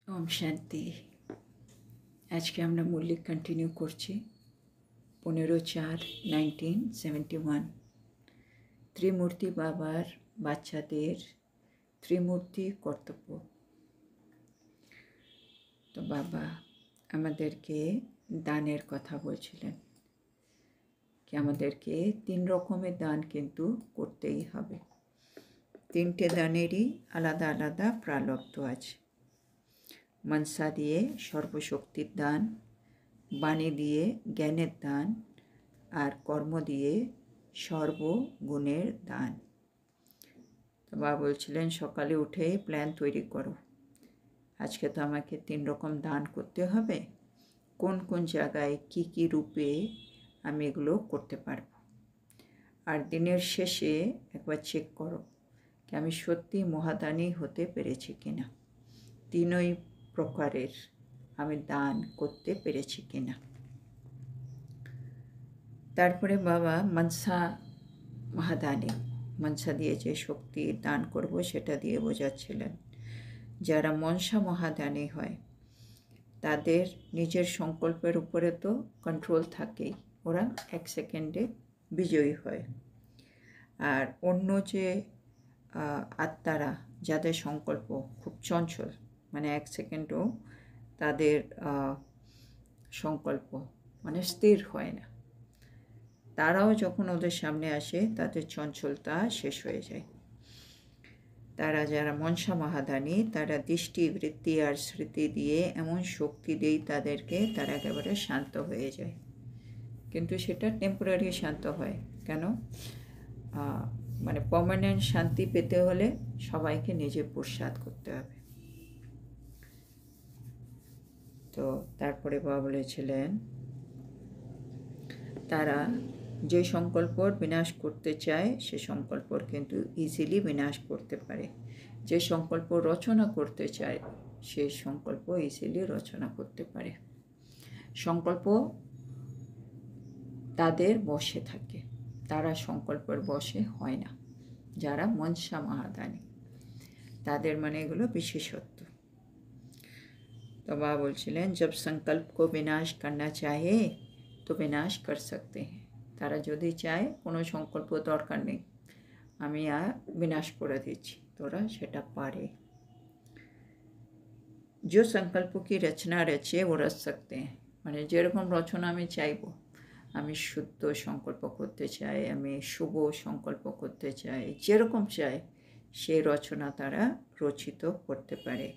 ओम शांति। आज के আমরা মূল্য কন্টিনিউ করছি 15/4/1971 ত্রিমূর্তি বাবার বাচ্চাদের ত্রিমূর্তি কর্তব্য। তো বাবা আমাদেরকে দানের কথা বলছিলেন কি আমাদেরকে তিন রকমের দান কিন্তু করতেই হবে। তিনটে দানেরই আলাদা আলাদা প্রারব্ধ আছে। मनसा दिए सर्वशक्तिर दान, बाणी दिए ज्ञानेर दान और कर्म दिए सर्वगुणेर दान। तो बाबा बोलছিলেন सकाले उठे प्लान तैरी करो। आज के तो आमाके तीन रकम दान करते हबे, कोन कोन जायगाय की रूपे आमी एगुलो करते पारबो। और दिनेर शेषे एकबार चेक करो कि आमी सत्यि महादानी होते पेरेछि किना, तीनोई प्रकारेर आमी दान करते पेरेछि किना। तारपरे बाबा मनसा महादानी, मनसा दिए जे शक्ति दान करब सेटा दिए बोझाच्छिलेन। जारा मनसा महादानी हय तादेर निजेर संकल्पेर उपरे तो कंट्रोल थाकेई, ओरा एक सेकेंडे विजयी हय। और अन्य जे आत्मारा जादेर संकल्प खूब चंचल, माने एक सेकेंडो तादेर संकल्प माने स्थिर हय ना, ताराओ जखन ओदेर सामने आसे तादेर चंचलता शेष हये जाय। तारा जारा मनसा महादानी तारा दृष्टि वृत्ति और स्मृति दिए एमन शक्ति देई तादेरके तारा एकेबारे शांत हये जाय। किन्तु सेटा टेम्पोरारि शांत हय केन, माने पार्मानेंट शांति पेते होले सबाइके निजे पुरुषार्थ करते हबे। तो तारपरे बाबा बोलेছিলেন तारा जे संकल्पर विनाश करते चाय से संकल्पर किन्तु इजिली विनाश करते पारे, जे संकल्प रचना करते चाय से संकल्प इजिली रचना करते पारे। संकल्प तादेर बशे थाके, तारा संकल्पर बशे हय ना। जारा मनसा महादानी तादेर माने एगुलो विशेषत्व। तो बाबा बोलছিলেন जब संकल्प को विनाश करना चाहे तो विनाश कर सकते हैं। तारा यदि चाहे कोनो संकल्प दरकार नेই, आमी আর विनाश করে দিচ্ছি, তোরা সেটা পারে। जो संकल्प की रचना रचे वो रच सकते हैं, माने যেরকম রচনা আমি চাইবো, আমি শুদ্ধ সংকল্প করতে চাই, আমি শুভ সংকল্প করতে চাই, যেরকম চাই সেই রচনা তারা রচিত করতে পারে।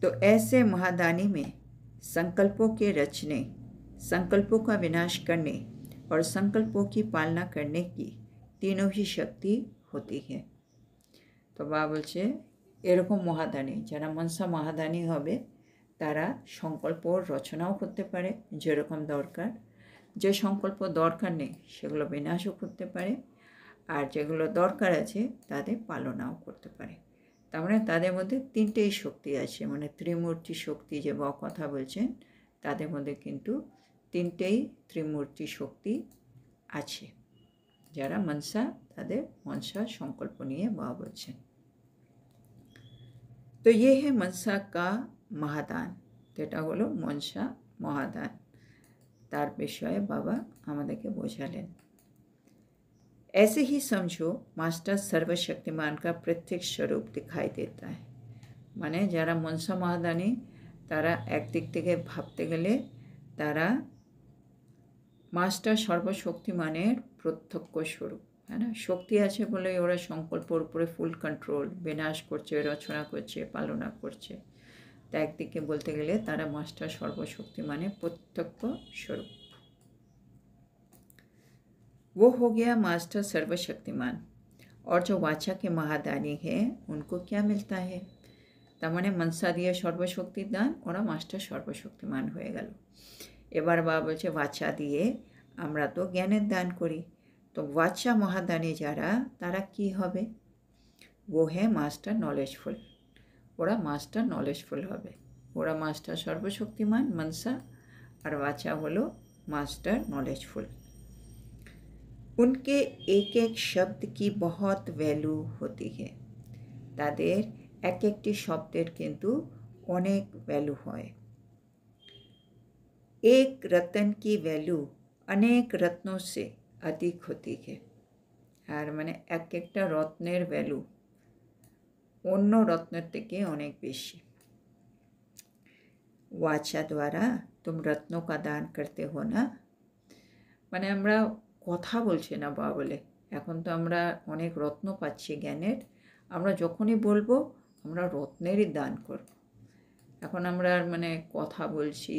तो ऐसे महादानी में संकल्पों के रचने, संकल्पों का विनाश करने और संकल्पों की पालना करने की तीनों ही शक्ति होती है। तो बाबा बोलছে এরকম মহাদানী যারা মনসা মহাদানী হবে তারা সংকল্প রচনাও করতে পারে যেরকম দরকার, যে সংকল্প দরকার নেই সেগুলো বিনাশও করতে পারে, আর যেগুলো দরকার আছে তাদের পালনাও করতে পারে। তার মানে তাদের মধ্যে তিনটেই শক্তি আছে, মানে ত্রিমূর্তি শক্তি যে বাবা কথা বলছেন তাদের মধ্যে কিন্তু তিনটেই ত্রিমূর্তি শক্তি আছে। যারা মনসা তাদের মনসা সংকল্প নিয়ে বাবা বলছেন। তো ये है मनसा का महादान, তো এটা হলো মনসা মহাদান। তার বিষয়ে বাবা আমাদেরকে বোঝালেন। ऐसे ही समझो मास्टर सर्वशक्तिमान का प्रत्येक स्वरूप दिखाई देता है। माने যারা মনসা মহাদানী তারা একদিক থেকে ভাবতে গেলে তারা মাস্টার সর্বশক্তিমানের প্রত্যক্ষ স্বরূপ, है ना। শক্তি আছে বলে ওরা সংকল্পের উপরে ফুল কন্ট্রোল, বিনাশ করছে, রচনা করছে, পালনা করছে। তা একদিকে বলতে গেলে তারা মাস্টার সর্বশক্তিমানের প্রত্যক্ষ স্বরূপ। वो हो गया मास्टर सर्वशक्तिमान। और जो वाचा के महादानी है उनको क्या मिलता है? তার মানে মনসা দিয়ে সর্বশক্তির দান, ওরা মাস্টার সর্বশক্তিমান হয়ে গেল। এবার বাবা বলছে বাচ্চা দিয়ে আমরা তো জ্ঞানের দান করি, তো বাচ্চা মহাদানী যারা তারা কি হবে? ও হ্যাঁ মাস্টার নলেজফুল, ওরা মাস্টার নলেজফুল হবে। ওরা মাস্টার সর্বশক্তিমান মনসা, আর বাচ্চা হলো মাস্টার নলেজফুল। उनके एक एक शब्द की बहुत वैल्यू होती है, तादेर एक एकटी शब्देर किन्तु অনেক ভ্যালু হয়। एक रत्न की वैल्यू अनेक रत्नों से अधिक होती है। আর মানে এক একটা রত্নের ভ্যালু অন্য রত্নের থেকে অনেক বেশি। वाचा द्वारा तुम रत्नों का दान करते हो ना, মানে আমরা কথা বলছি না বা বলে, এখন তো আমরা অনেক রত্ন পাচ্ছি জ্ঞানের, আমরা যখনই বলবো আমরা রত্নেরই দান করব। এখন আমরা মানে কথা বলছি,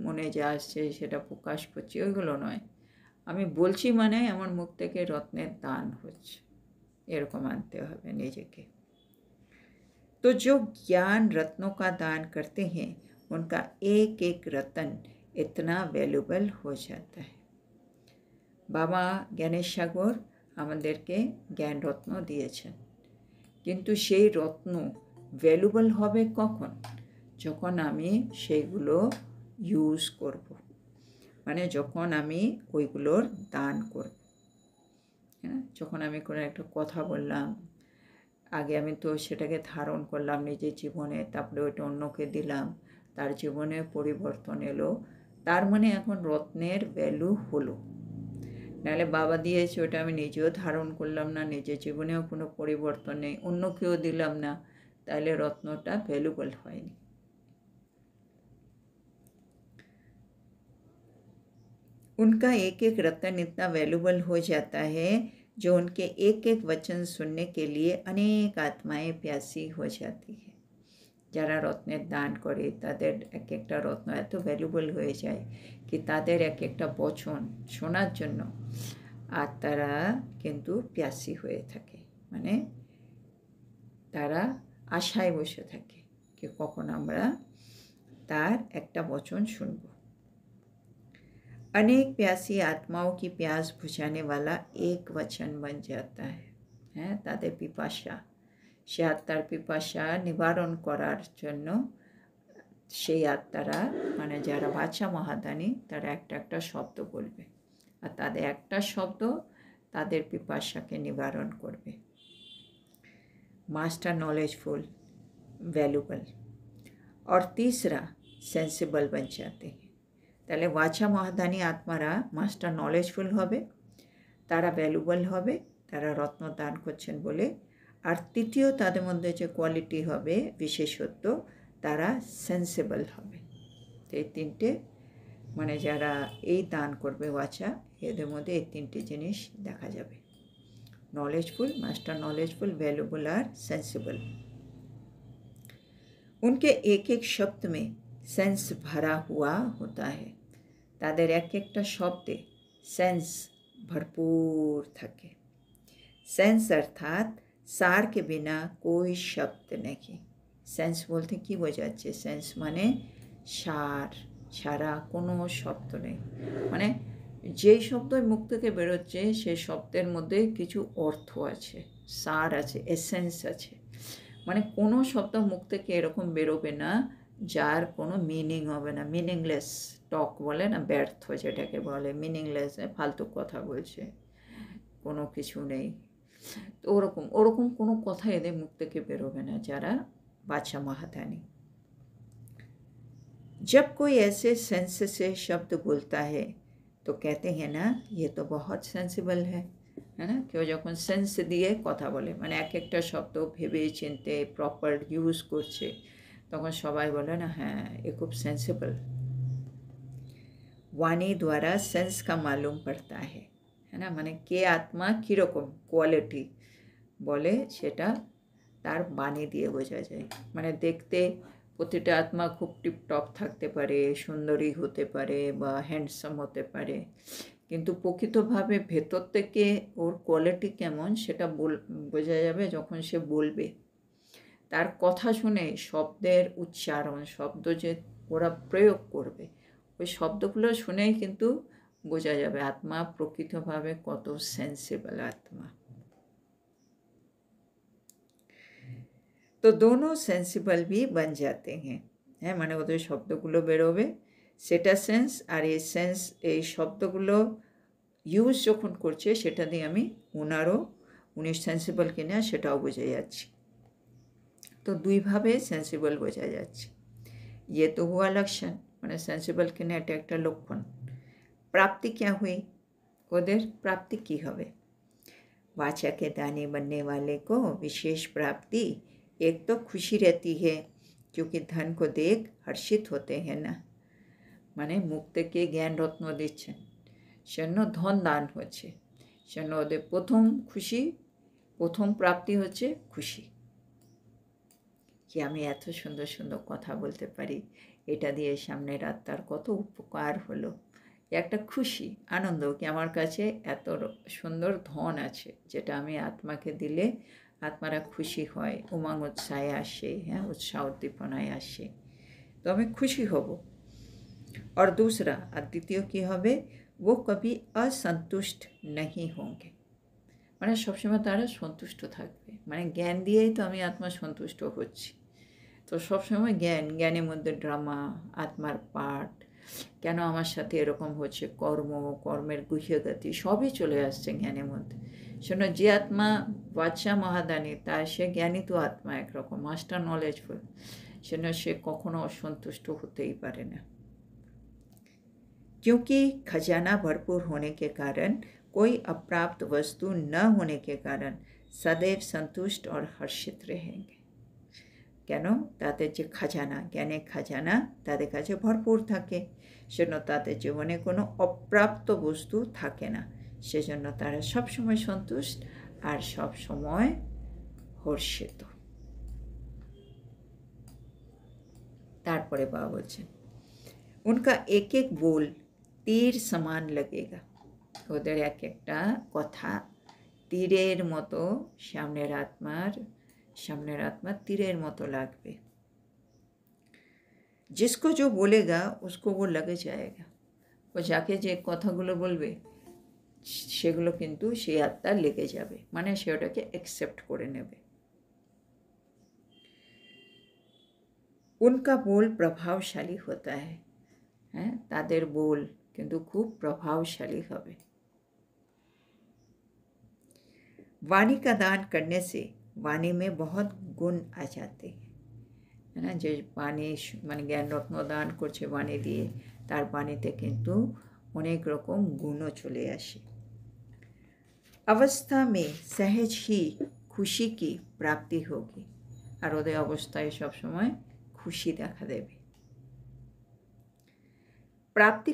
মনে যা আসছে সেটা প্রকাশ করছি, ওইগুলো নয়। আমি বলছি মানে আমার মুখ থেকে রত্নের দান হচ্ছে, এরকম আনতে হবে নিজেকে। तो जो ज्ञान रत्नों का दान करते हैं उनका एक एक रत्न इतना वैल्यूबल हो जाता है। बाबा ज्ञानेश सागर আমাদেরকে জ্ঞান রত্ন দিয়েছেন, কিন্তু সেই রত্ন ভ্যালুবল হবে কখন? যখন আমি সেইগুলো ইউজ করব, মানে যখন আমি ওইগুলোর দান করব। হ্যাঁ, যখন আমি কোনো একটা কথা বললাম, আগে আমি তো সেটাকে ধারণ করলাম নিজের জীবনে, তারপরে ওইটা অন্যকে দিলাম, তার জীবনে পরিবর্তন এলো, তার মানে এখন রত্নের ভ্যালু হলো। নাহলে বাবা দিয়েছে ওটা আমি নিজেও ধারণ করলাম না, নিজের জীবনেও কোনো পরিবর্তন নেই, অন্যকেও দিলাম না, তাহলে রত্নটা ভ্যালুবল হয়নি। उनका एक एक रत्न इतना वैल्यूबल हो जाता है जो उनके एक एक वचन सुनने के लिए अनेक आत्माएं प्यासी हो जाती है। যারা রত্নের দান করে তাদের এক একটা রত্ন এত ভ্যালুবল হয়ে যায় কি তাদের এক একটা বচন শোনার জন্য আত্মারা কিন্তু প্যাসি হয়ে থাকে, মানে তারা আশায় বসে থাকে कि কখন আমরা তার একটা বচন শুনব। अनेक प्यासी आत्माओं की प्यास बुझाने वाला एक वचन बन जाता है। হ্যাঁ, তাদের পিপাসা, সে আত্মার পিপাসা নিবারণ করার জন্য সেই আত্মারা মানে যারা বাচ্চা মহাদানী তারা একটা একটা শব্দ বলবে, আর তাদের একটা শব্দ তাদের পিপাসাকে নিবারণ করবে। मास्टर नॉलेजफुल, वैल्यूबल, और तीसरा सेंसिबल बन जाते हैं। তাহলে বাচ্চা মহাদানী আত্মারা মাস্টার নলেজফুল হবে, তারা ভ্যালুবল হবে, তারা রত্ন দান করছেন বলে। আর তৃতীয় তাদের মধ্যে যে কোয়ালিটি হবে বিশেষত্ব, তারা সেন্সিবল হবে। তো এই তিনটে মানে যারা এই দান করবে বাচ্চা, এদের মধ্যে এই তিনটে জিনিস দেখা যাবে, नॉलेजफुल, मास्टर नॉलेजफुल, वैल्यूबल और सेंसिबल। उनके एक एक शब्द में सेंस भरा हुआ होता है। তাদের এক একটা শব্দে সেন্স ভরপুর থাকে। সেন্স অর্থাৎ সার কে বিনা কোই শব্দ নেই। সেন্স বলতে কি বোঝাচ্ছে? সেন্স মানে সার ছাড়া কোনো শব্দ নেই, মানে যেই শব্দই মুখ থেকে বেরোচ্ছে সেই শব্দের মধ্যে কিছু অর্থ আছে, সার আছে, এসেন্স আছে। মানে কোনো শব্দ মুখ থেকে এরকম বেরোবে না যার কোনো মিনিং হবে না, মিনিংলেস টক বলে না, ব্যর্থ যেটাকে বলে, মিনিংলেস, ফালতু কথা বলছে, কোনো কিছু নেই। তো ওরকম কোনো কথা এদের মুখ থেকে বেরোবে না যারা বাচ্চা মহাদানী। जब कोई ऐसे सेंस से शब्द बोलता है तो कहते हैं ना ये तो बहुत सेंसिबल है ना। কেউ যখন সেন্স দিয়ে কথা বলে, মানে এক একটা শব্দ ভেবে চিনতে প্রপার ইউজ করছে, তখন সবাই বলে না হ্যাঁ এ খুব সেন্সিবল। वाणी द्वारा सेंस का मालूम पड़ता है ना, মানে কে আত্মা কীরকম কোয়ালিটি বলে সেটা তার বাণী দিয়ে বোঝা যায়। মানে দেখতে প্রতিটা আত্মা খুব টিপটপ থাকতে পারে, সুন্দরী হতে পারে বা হ্যান্ডসাম হতে পারে, কিন্তু প্রকৃতভাবে ভেতর থেকে ওর কোয়ালিটি কেমন সেটা বোঝা যাবে যখন সে বলবে। তার কথা শুনে শব্দের উচ্চারণ, শব্দ যে ওরা প্রয়োগ করবে, ওই শব্দগুলো শুনেই কিন্তু বোঝা যাবে আত্মা প্রকৃতভাবে কত সেন্সিবল আত্মা। তো दोनों सेंसिबल भी बन जाते हैं। হ্যাঁ, মানে ওদের শব্দগুলো বেরোবে, সেটা সেন্স, আর এই সেন্স এই শব্দগুলো ইউজ যখন করছে সেটা দিয়ে উনি সেন্সিবল কিনা সেটাও বুঝে যাচ্ছি। তো দুইভাবে সেন্সিবল বোঝা যাচ্ছে। ये तो हुआ लक्षण মানে সেন্সিবল কিনা এটা একটা লক্ষণ। प्राप्ति क्या हुई, ওদের प्राप्ति কি হবে? वाचा के दानी बनने वाले को विशेष प्राप्ति एक तो खुशी रहती है क्योंकि धन को देख हर्षित होते हैं ना, মানে মুখ থেকে জ্ঞান রত্ন দিচ্ছেন সেজন্য ধন দান হচ্ছে, সেজন্য ওদের প্রথম খুশি, প্রথম প্রাপ্তি হচ্ছে খুশি কি আমি এত সুন্দর সুন্দর কথা বলতে পারি, এটা দিয়ে সামনের আত্মার কত উপকার হলো, একটা খুশি আনন্দ কি আমার কাছে এত সুন্দর ধন আছে যেটা আমি আত্মাকে দিলে আত্মারা খুশি হয়, উমঙ্গ উৎসাহে আসে, হ্যাঁ উৎসাহ উদ্দীপনায় আসে, তো আমি খুশি হব। और दूसरा द्वितीय কি হবে, वो कभी असंतुष्ट नहीं होंगे, মানে সবসময় তারা সন্তুষ্ট থাকবে, মানে জ্ঞান দিয়েই তো আমি আত্মা সন্তুষ্ট হচ্ছি। তো সবসময় জ্ঞানের মধ্যে ড্রামা, আত্মার পাঠ, কেন আমার সাথে এরকম হচ্ছে, কর্মের গুহ্যগতি সবই চলে আসছে জ্ঞানের মধ্যে। শোনো, যে আত্মা বাদশাহ মহাদানী তার সে জ্ঞানী তো আত্মা একরকম মাস্টার নলেজফুল, সেজন্য সে কখনো অসন্তুষ্ট হতেই পারে না। क्योंकि खजाना भरपूर होने के कारण, कोई अप्राप्त वस्तु न होने के कारण सदैव संतुष्ट और हर्षित रहेंगे। কেন? তাদের যে খাজানা, জ্ঞানের খাজানা তাদের কাছে ভরপুর থাকে, সেজন্য তাদের জীবনে কোনো অপ্রাপ্ত বস্তু থাকে না, সেজন্য তারা সবসময় সন্তুষ্ট আর সবসময় হর্ষিত। তারপরে বাবা বলছেন, उनका एक एक बोल तीर समान लगेगा, ওদের এক একটা কথা তীরের মতো সামনের আত্মা তীরের মতো লাগবে। जिसको जो बोलेगा उसको वो लगे जाएगा, ও যাকে যে কথাগুলো বলবে সেগুলো কিন্তু সেই আত্মার লেগে যাবে, মানে সে ওটাকে অ্যাকসেপ্ট করে নেবে। उनका बोल प्रभावशाली होता है, হ্যাঁ তাদের बोल কিন্তু খুব প্রভাবশালী হবে। वाणी का दान करने से वाणी में बहुत गुण आ जाते हैं, है ना, যে বাণী মানে জ্ঞান রত্ন দান করছে বাণী দিয়ে, তার বাণীতে কিন্তু অনেক রকম গুণও চলে আসে। अवस्था में सहज ही खुशी की प्राप्ति होगी, আর ওদের অবস্থায় সবসময় খুশি দেখা দেবে। प्राप्ति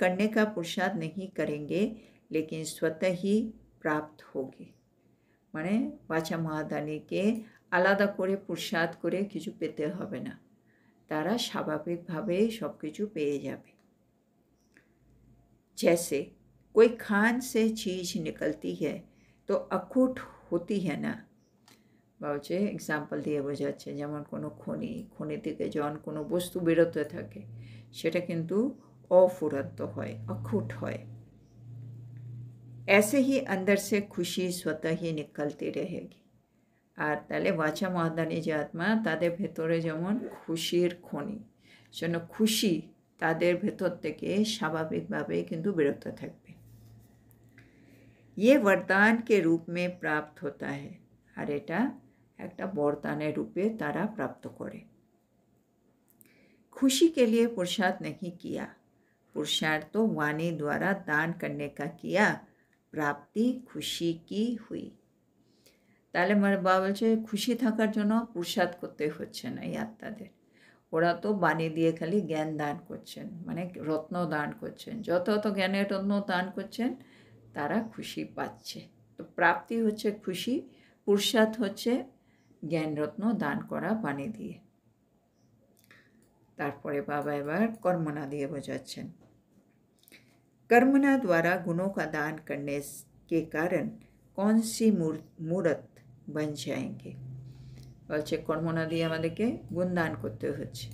करने का पुरुषार्थ नहीं करेंगे, लेकिन स्वतः ही प्राप्त होगी, মানে বাছা মহাদানীকে আলাদা করে পুরুষার্থ করে কিছু পেতে হবে না, তারা স্বাভাবিকভাবেই সব কিছু পেয়ে যাবে। जैसे कोई खान से चीज निकलती है तो अखूट होती है ना, বলছে এক্সাম্পল দিয়ে বোঝাচ্ছে, যেমন কোনো খনি থেকে যখন কোনো বস্তু বেরোতে থাকে সেটা কিন্তু অফুরন্ত হয়, অখুট হয়। ऐसे ही अंदर से खुशी स्वतः ही निकलती रहेगी, আর তাহলে বাছা মহাদানী যে আত্মা তাদের ভেতরে যেমন খুশির খনি, সেজন্য খুশি তাদের ভেতর থেকে স্বাভাবিকভাবে কিন্তু বেরোতে থাকবে। ये वरदान के रूप में प्राप्त होता है, আর এটা একটা বরদানের রূপে তারা প্রাপ্ত করে। खुशी के लिए पुरुषार्थ नहीं किया, पुरुषार्थ तो वाणी द्वारा दान करने का किया, प्राप्ति खुशी की हुई। তাহলে আমার বাবা বলছে খুশি থাকার জন্য পুরুষার্থ করতে হচ্ছে না এই আত্মাদের, ওরা তো বাণী দিয়ে খালি জ্ঞান দান করছেন, মানে রত্ন দান করছেন, যত জ্ঞানের রত্ন দান করছেন তারা খুশি পাচ্ছে। তো প্রাপ্তি হচ্ছে খুশি, পুরুষার্থ হচ্ছে জ্ঞান রত্ন দান করা বাণী দিয়ে। তারপরে বাবা এবার কর্মনা দিয়ে বোঝাচ্ছেন, कर्मना द्वारा गुणों का दान करने के कारण कौन सी मूर्त बन जाएंगे, বলছে কর্মনা দিয়ে আমাদেরকে গুণদান করতে হচ্ছে,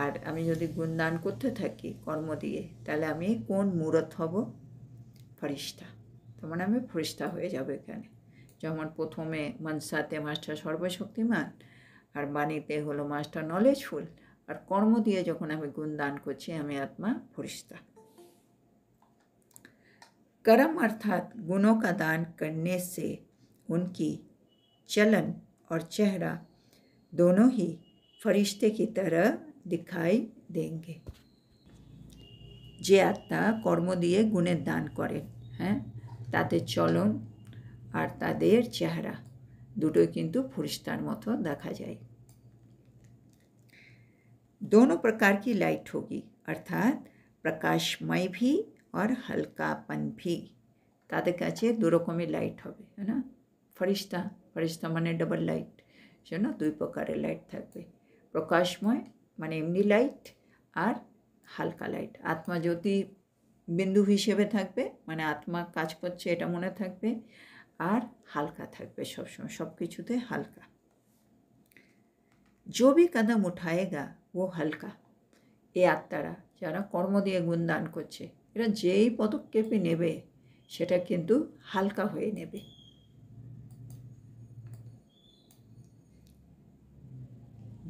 আর আমি যদি গুণদান করতে থাকি কর্ম দিয়ে তাহলে আমি কোন মূরত হব, ফরিস্তা, তার মানে আমি ফরিস্তা হয়ে যাব এখানে। যেমন প্রথমে মনসাতে মাস্টার সর্বশক্তিমান, আর বাণীতে হলো মাস্টার নলেজফুল, আর কর্ম দিয়ে যখন আমি গুণদান করছি আমি আত্মা ফরিস্তা। कर्म अर्थात गुणों का दान करने से उनकी चलन और चेहरा दोनों ही फरिश्ते की तरह दिखाई देंगे। যে আত্মা কর্ম দিয়ে গুণের দান করেন, হ্যাঁ, তাদের চলন আর তাদের চেহারা দুটোই কিন্তু ফরিস্তার মতো দেখা যায়। दोनों प्रकार की लाइट होगी, अर्थात प्रकाशमय भी और हल्कापन भी। তাদের কাছে দু রকমের লাইট হবে, है ना। ফরিস্তা, ফরিস্তা মানে ডাবল লাইট, সেজন্য দুই প্রকারের লাইট থাকবে। প্রকাশময় মানে এমনি লাইট, আর হালকা লাইট আত্মা জ্যোতি বিন্দু হিসেবে থাকবে, মানে আত্মা কাজ করছে এটা মনে থাকবে, আর হালকা থাকবে সবসময়, সব কিছুতে হালকা। जो भी कदम उठाएगा वो हल्का। এই আত্মারা যারা কর্ম দিয়ে গুণদান করছে, এরা যেই পদক্ষেপই নেবে সেটা কিন্তু হালকা হয়ে নেবে।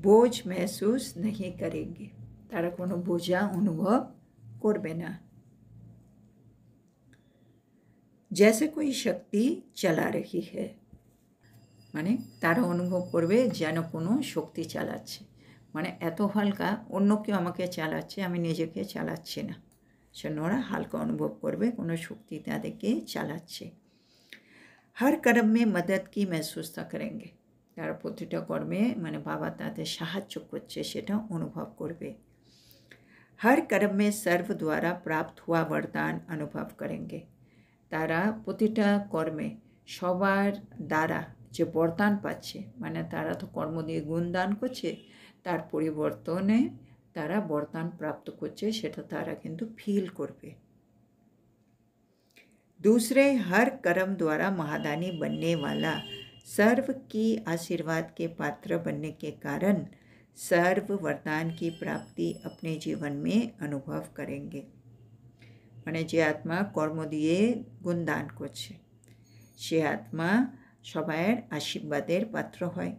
बोझ महसूस नहीं करेंगे, তারা কোনো বোঝা অনুভব করবে না। जैसे कोई शक्ति चला रही है, মানে তারা অনুভব করবে যেন কোনো শক্তি চালাচ্ছে, মানে এত হালকা অন্য কেউ আমাকে চালাচ্ছে, আমি নিজেকে চালাচ্ছি না, সেজন্য ওরা হালকা অনুভব করবে, কোনো শক্তি তাদেরকে চালাচ্ছে। हर कर्म में मदद की महसूसता करेंगे, তারা প্রতিটা কর্মে মানে বাবা তাদের সাহায্য করছে সেটা অনুভব করবে। हर कर्म में सर्व द्वारा प्राप्त हुआ वरदान अनुभव करेंगे, তারা প্রতিটা কর্মে সবার দ্বারা যে বরদান পাচ্ছে, মানে তারা তো কর্ম দিয়ে গুণদান করছে, তার পরিবর্তনে তারা বরদান প্রাপ্ত করছে সেটা তারা কিন্তু ফিল করবে। दूसरे हर कर्म द्वारा महादानी बनने वाला सर्व की आशीर्वाद के पात्र बनने के कारण सर्व वरदान की प्राप्ति अपने जीवन में अनुभव करेंगे। মানে যে আত্মা কর্ম দিয়ে গুণদান করছে সে আত্মা সবার আশীর্বাদের পাত্র হয়,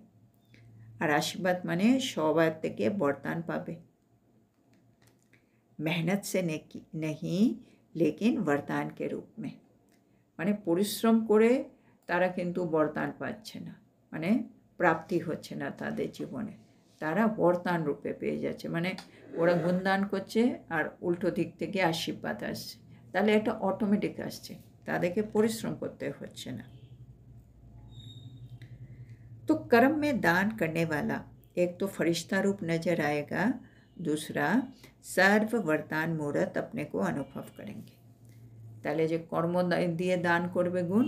আর আশীর্বাদ মানে সবার থেকে বরদান পাবে। मेहनत से नहीं लेकिन वरदान के रूप में, মানে পরিশ্রম করে তারা কিন্তু বরদান পাচ্ছে না, মানে প্রাপ্তি হচ্ছে না তাদের জীবনে, তারা বরদান রূপে পেয়ে যাচ্ছে, মানে ওরা গুণদান করছে আর উল্টো দিক থেকে আশীর্বাদ আসছে, তাহলে এটা অটোমেটিক আসছে, তাদেরকে পরিশ্রম করতে হচ্ছে না। तो कर्म में दान करने वाला एक तो फरिश्ता रूप नजर आएगा, दूसरा सर्व वरदान मूर्त अपने को अनुभव करेंगे। তাহলে যে কর্ম দিয়ে দান করবে গুণ,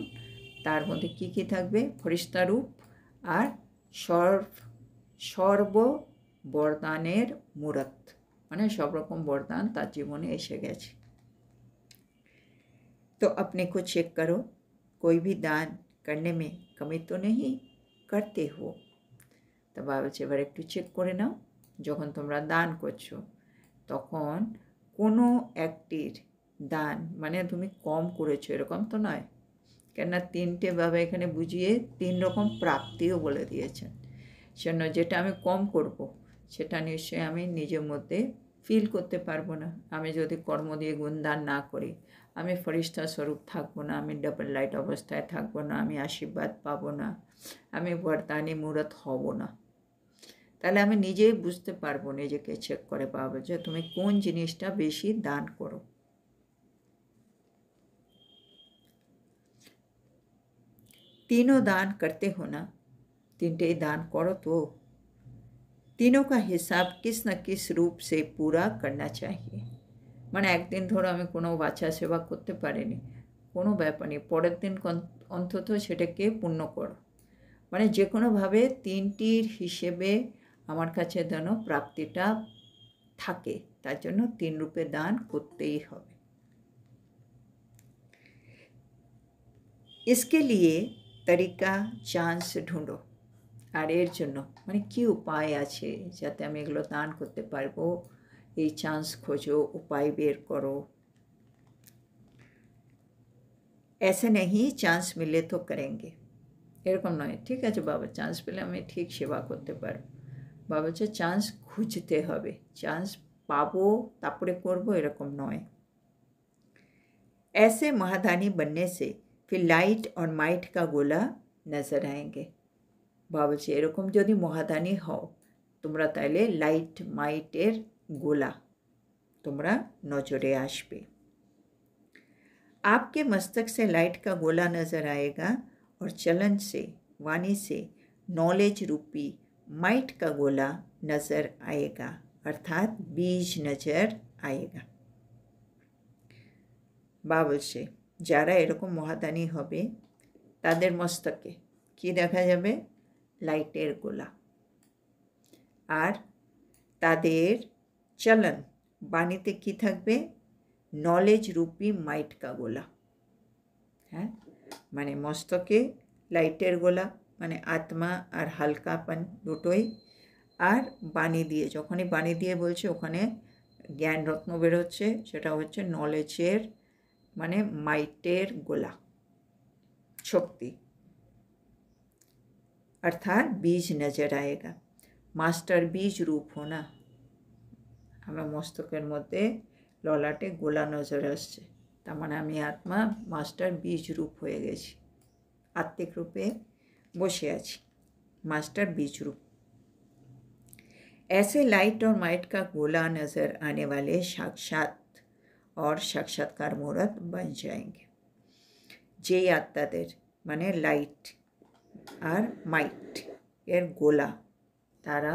তার মধ্যে কী কী থাকবে? ফরিস্তা রূপ আর সর্ব বরদানের মূরত, মানে সব রকম বরদান তার জীবনে এসে গেছে। तो अपने को चेक करो, कोई भी दान करने में कमी तो नहीं करते हो। তো বাবা বলছে এবার একটু চেক করে নাও, যখন তোমরা দান করছো তখন কোনো একটির দান মানে তুমি কম করেছো এরকম তো নয়, কেননা তিনটে বাবা এখানে বুঝিয়ে তিন রকম প্রাপ্তিও বলে দিয়েছেন, সেজন্য যেটা আমি কম করব সেটা নিশ্চয়ই আমি নিজের মধ্যে ফিল করতে পারবো না। আমি যদি কর্ম দিয়ে গুণদান না করি, আমি ফরিস্তা স্বরূপ থাকবো না, আমি ডাবল লাইট অবস্থায় থাকবো না, আমি আশীর্বাদ পাবো না, আমি বরদানি মূরত হব না। তাহলে আমি নিজেই বুঝতে পারবো, নিজেকে চেক করে পাবো যে তুমি কোন জিনিসটা বেশি দান করো। तीनों दान करते हो ना, तीनटे दान करो तो तीनों का हिसाब किस न किस रूप से पूरा करना चाहिए। মানে একদিন ধরো আমি কোনো বাচ্চা সেবা করতে পারিনি, কোনো ব্যাপার নেই, পরের দিন অন্তত সেটাকে পূর্ণ করো, মানে যে কোনোভাবে তিনটির হিসেবে আমার কাছে যেন প্রাপ্তিটা থাকে, তার জন্য তিন রূপে দান করতেই হবে। इसके लिए তরিকা চান্স ঢুঁড়ো, আর এর জন্য মানে কি উপায় আছে যাতে আমি এগুলো দান করতে পারবো, এই চান্স খোঁজো, উপায় বের করো। ऐसे नहीं চান্স মিলে তো করেंगे, এরকম নয় ঠিক আছে বাবা চান্স পেলে আমি ঠিক সেবা করতে পারবো, বাবা হচ্ছে চান্স খুঁজতে হবে, চান্স পাবো তারপরে করবো এরকম নয়। ऐसे महादानी बनने से फिर लाइट और माइट का गोला नजर आएंगे, বাবা বলছে এরকম যদি মহাদানী হও তোমরা তাইলে লাইট মাইটের গোলা তোমরা नजरे आसबे। आपके मस्तक से लाइट का गोला नजर आएगा और चलन से वाणी से नॉलेज रूपी माइट का गोला नजर आएगा, अर्थात बीज नजर आएगा। बाबल से যারা এরকম মহাদানী হবে তাদের মস্তকে কি দেখা যাবে? লাইটের গোলা। আর তাদের চলন বাণীতে কি থাকবে? নলেজ রূপী মাইট কা গোলা। হ্যাঁ, মানে মস্তকে লাইটের গোলা মানে আত্মা আর হালকাপন দুটোই। আর বাণী দিয়ে, যখনই বাণী দিয়ে বলছে ওখানে জ্ঞান রত্ন বেরোচ্ছে, সেটা হচ্ছে নলেজের মানে মাইটের গোলা, শক্তি। अर्थात बीज नजर आएगा। मास्टर बीज रूप होना। আমার মস্তকের মধ্যে ললাটে গোলা নজর আসছে, তার মানে আমি আত্মা মাস্টার বীজ রূপ হয়ে গেছি, আত্মিক রূপে বসে আছি, मास्टर बीज रूप। ऐसे लाइट और माइट का गोला नजर आने वाले साक्षात और साक्षात्कार मूर्त बन जाएंगे। যে আত্মাদের মানে লাইট আর মাইট এর গোলা তারা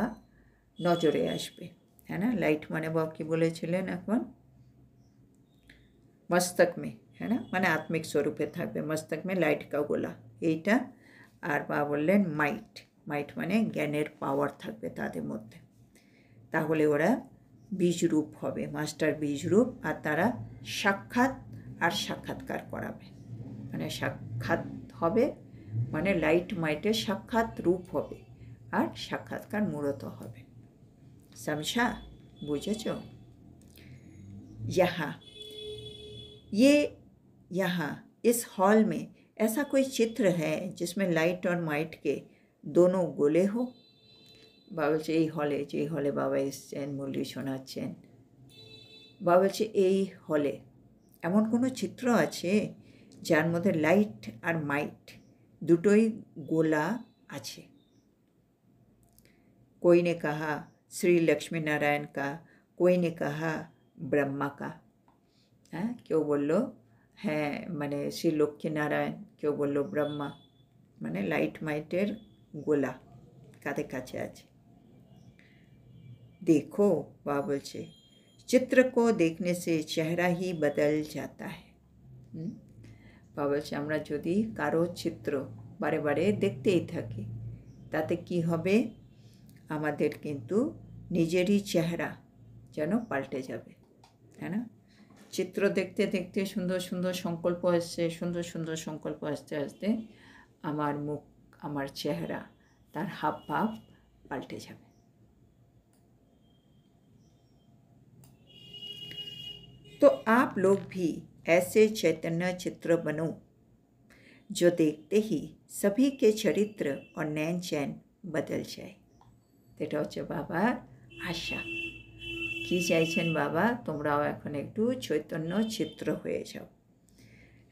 নজরে আসবে, है ना। लाइट माने बाबा की बोलेছিলেন এখন मस्तक में, है ना, माने आत्मिक स्वरूपे থাকবে, मस्तक में लाइट का गोला এইটা। আর বাবা বললেন মাইট, মাইট মানে জ্ঞানের পাওয়ার থাকবে তাদের মধ্যে, তাহলে ওরা বীজ রূপ হবে, মাস্টার বীজ রূপ। আর তারা সাক্ষাৎ আর সাক্ষাৎকার করাবে, মানে সাক্ষাৎ হবে মানে লাইট মাইটের সাক্ষাৎ রূপ হবে আর সাক্ষাৎকার মূলত হবে। समझा? बुझेছো? यहाँ इस हॉल में ऐसा कोई चित्र है जिसमें लाइट और माइट के दोनों गोले हो? বাবা বলছে এই হলে, যে হলে বাবা এসছেন মুরলি শোনাচ্ছেন, বাবা বলছে এই হলে এমন কোনো চিত্র আছে যার মধ্যে লাইট আর মাইট দুটোই গোলা আছে। कोई ने कहा श्री लक्ष्मी नारायण का, कोई ने कहा ब्रह्मा का। हाँ, क्यों बोलो है माने श्री लक्ष्मी नारायण, क्यों बोलो ब्रह्मा, माने लाइट माइटेर गोला काते काछे आछे। देखो बाबा बोलछे चित्र को देखने से चेहरा ही बदल जाता है। बाबा बोलछे आमरा यदि कारो चित्र बारे बारे देखतेई थाकि ताते कि होबे, আমাদের কিন্তু নিজেরই চেহারা যেন পাল্টে যাবে, হ্যাঁ না। চিত্র দেখতে দেখতে সুন্দর সুন্দর সংকল্প আসছে, সুন্দর সুন্দর সংকল্প আসতে আসতে আমার মুখ, আমার চেহারা, তার হাব ভাব পাল্টে যাবে। तो आप लोग भी ऐसे चैतन्य चित्र बनो जो देखते ही सभी के चरित्र और नैन चैन बदल जाए। এটা হচ্ছে বাবার আশা। কি চাইছেন বাবা? তোমরাও এখন একটু চৈতন্য চিত্র হয়ে যাও,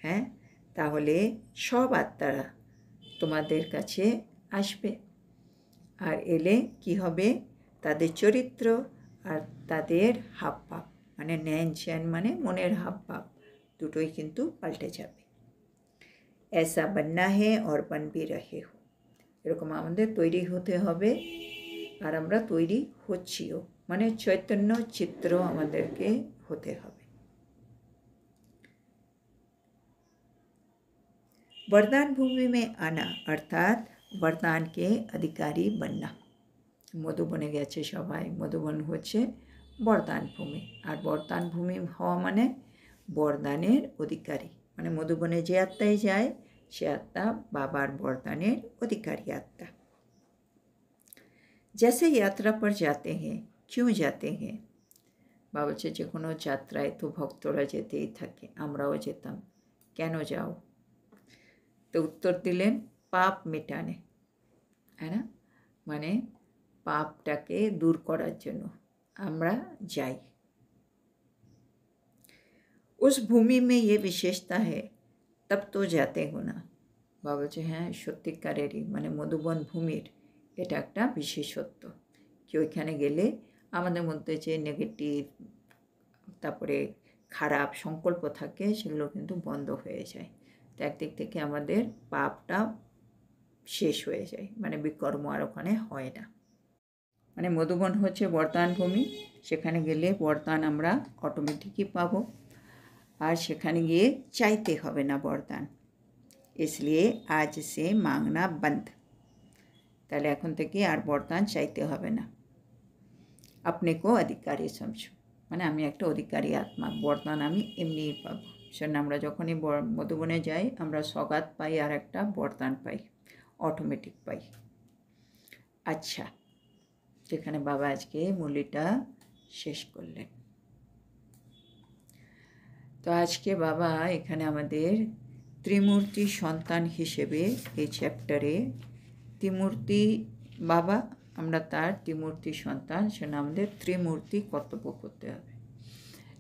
হ্যাঁ, তাহলে সব আত্মারা তোমাদের কাছে আসবে। আর এলে কি হবে? তাদের চরিত্র আর তাদের হাবভাব মানে ন্যান চ্যান মানে মনের হাবভাব দুটোই কিন্তু পাল্টে যাবে। ऐसा बनना है और बन भी रहे हो। এরকম আমাদের তৈরি হতে হবে আর আমরা তৈরি হচ্ছিও, মানে চৈতন্য চিত্র আমাদেরকে হতে হবে। वरदान भूमि में आना अर्थात वरदान के अधिकारी बनना। মধুবনে গেছে সবাই, মধুবন হচ্ছে বরদান ভূমি। আর বরদান ভূমি হওয়া মানে বরদানের অধিকারী, মানে মধুবনে যে আত্মাই যায় সে আত্মা বাবার বরদানের অধিকারী আত্মা। जैसे यात्रा पर जाते हैं, क्यों जाते हैं? বাবা বলছে যে কোনো যাত্রায় তো ভক্তরা যেতেই থাকে, আমরাও যেতাম, কেন যাও? তো উত্তর দিলেন পাপ মেটানে, হ্যাঁ না, মানে পাপটাকে দূর করার জন্য আমরা যাই। उस भूमि में ये विशेषता है तब तो जाते हो ना। বাবা বলছে হ্যাঁ সত্যিকারেরই, মানে মধুবন ভূমির এটা একটা বিশেষত্ব কি ওইখানে গেলে আমাদের মধ্যে যে নেগেটিভ তারপরে খারাপ সংকল্প থাকে সেগুলো কিন্তু বন্ধ হয়ে যায়। তো একদিক থেকে আমাদের পাপটা শেষ হয়ে যায়, মানে বিকর্ম আর ওখানে হয় না। মানে মধুবন হচ্ছে বরদান ভূমি, সেখানে গেলে বরদান আমরা অটোমেটিকই পাবো, আর সেখানে গিয়ে চাইতে হবে না বরদান। इसलिए आज से मांगना बंद। তাহলে এখন থেকে আর বরদান চাইতে হবে না। আপনি কো অধিকারী সমঝো, মানে আমি একটা অধিকারী আত্মা, বরদান আমি এমনিই পাবো। সেজন্য আমরা যখনই মধুবনে যাই আমরা সগাত পাই আর একটা বরদান পাই, অটোমেটিক পাই। আচ্ছা, যেখানে বাবা আজকে মুরলিটা শেষ করলেন। তো আজকে বাবা এখানে আমাদের ত্রিমূর্তি সন্তান হিসেবে এই চ্যাপ্টারে ত্রিমূর্তি বাবা, আমরা তার ত্রিমূর্তি সন্তান, সেজন্য আমাদের ত্রিমূর্তি কর্তব্য করতে হবে।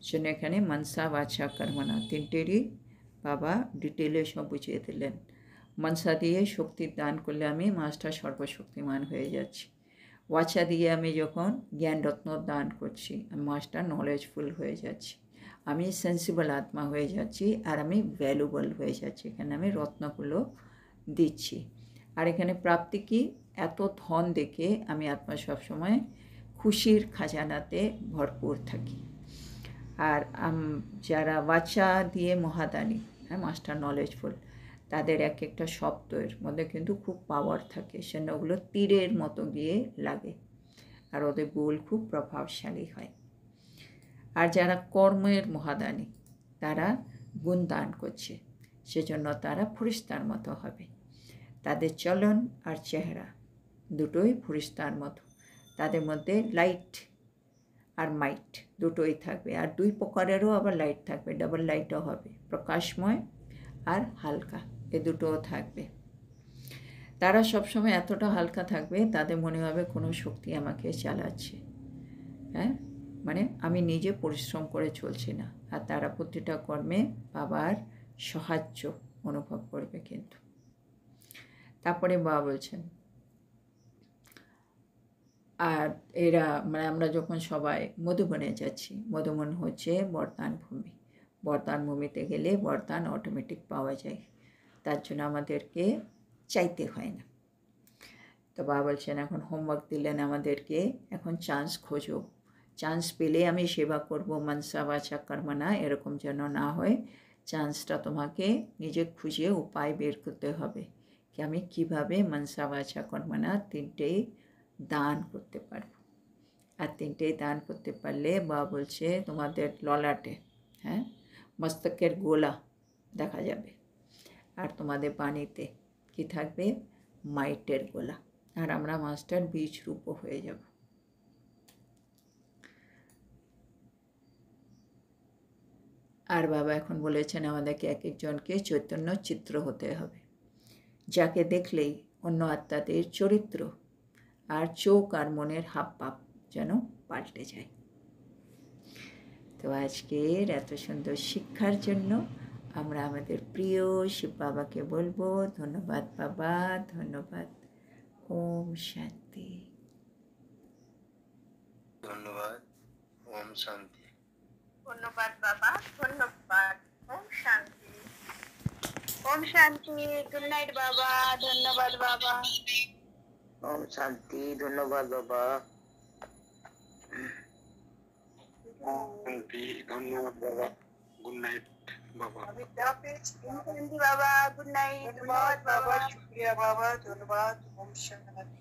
সেজন্য এখানে মনসা বাছা কর্মনা তিনটেরই বাবা ডিটেলে সব বুঝিয়ে দিলেন। মনসা দিয়ে শক্তির দান করলে আমি মাস্টার সর্বশক্তিমান হয়ে যাচ্ছি। ওয়াচা দিয়ে আমি যখন জ্ঞানরত্ন দান করছি আমি মাস্টার নলেজফুল হয়ে যাচ্ছি, আমি সেন্সিবল আত্মা হয়ে যাচ্ছি, আর আমি ভ্যালুবল হয়ে যাচ্ছি। এখানে আমি রত্নগুলো দিচ্ছি। আর এখানে প্রাপ্তি কি, এত ধন দেখে আমি আত্মা সবসময় খুশির খাজানাতে ভরপুর থাকি। আর যারা বাচ্চা দিয়ে মহাদানী, হ্যাঁ মাস্টার নলেজফুল, তাদের এক একটা শব্দের মধ্যে কিন্তু খুব পাওয়ার থাকে, সেজন্য ওগুলো তীরের মতো গিয়ে লাগে আর ওদের গোল খুব প্রভাবশালী হয়। আর যারা কর্মের মহাদানী তারা গুণ দান করছে, সেজন্য তারা ফরিস্তার মতো হবে। তাদের চলন আর চেহারা দুটোই ফরিস্তার মতো, তাদের মধ্যে লাইট আর মাইট দুটোই থাকবে, আর দুই প্রকারেরও আবার লাইট থাকবে, ডাবল লাইটও হবে, প্রকাশময় আর হালকা, এ দুটোও থাকবে। তারা সবসময় এতটা হালকা থাকবে তাদের মনে হবে কোনো শক্তি আমাকে চালাচ্ছে, হ্যাঁ, মানে আমি নিজে পরিশ্রম করে চলছি না। আর তারা প্রতিটা কর্মে বাবার সাহায্য অনুভব করবে কিন্তু। তারপরে বাবা বলছেন আর এরা, মানে আমরা যখন সবাই মধুবনে যাচ্ছি, মধুবন হচ্ছে বরদান ভূমি, বরদান ভূমিতে গেলে বরদান অটোমেটিক পাওয়া যায়, তার জন্য আমাদেরকে চাইতে হয় না। তো বাবা বলছেন এখন হোমওয়ার্ক দিলেন আমাদেরকে, এখন চান্স খোঁজো, চান্স পেলে আমি সেবা করব, মনসা বাচা কর্মনা এরকম যেন না হয়। চান্সটা তোমাকে নিজে খুঁজে উপায় বের করতে হবে কি আমি কীভাবে মনসা বাচা কর্মনা তিনটেই দান করতে পারবো। আর তিনটেই দান করতে পারলে বাবা বলছে তোমাদের ললাটে, হ্যাঁ, মস্তকের গোলা দেখা যাবে, আর তোমাদের বাণীতে কি থাকবে, মাইটের গোলা, আর আমরা মাস্টার বীজ রূপ হয়ে যাব। আর বাবা এখন বলেছেন আমাদেরকে এক একজনকে চৈতন্য চিত্র হতে হবে, যাকে দেখলেই অন্য আত্মাদের চরিত্র আর চোখ আর মনের হাবভাব যেন পাল্টে যায়। তো আজকের এত সুন্দর শিক্ষার জন্য আমরা আমাদের প্রিয় শিব বাবাকে বলবো ধন্যবাদ বাবা, ধন্যবাদ। ওম শান্তি। ধন্যবাদ। ওম শান্তি। ধন্যবাদ বাবা, ধন্যবাদ। ওম শান্তি। ওম শান্তি। গুড নাইট বাবা, ধন্যবাদ বাবা। ওম শান্তি। ধন্যবাদ বাবা। ওম শান্তি। ধন্যবাদ বাবা। গুড নাইট বাবা। শান্তি বাবা, গুড নাইট, ধন্যবাদ বাবা। শুক্রিয়া বাবা, ধন্যবাদ। ওম শান্তি।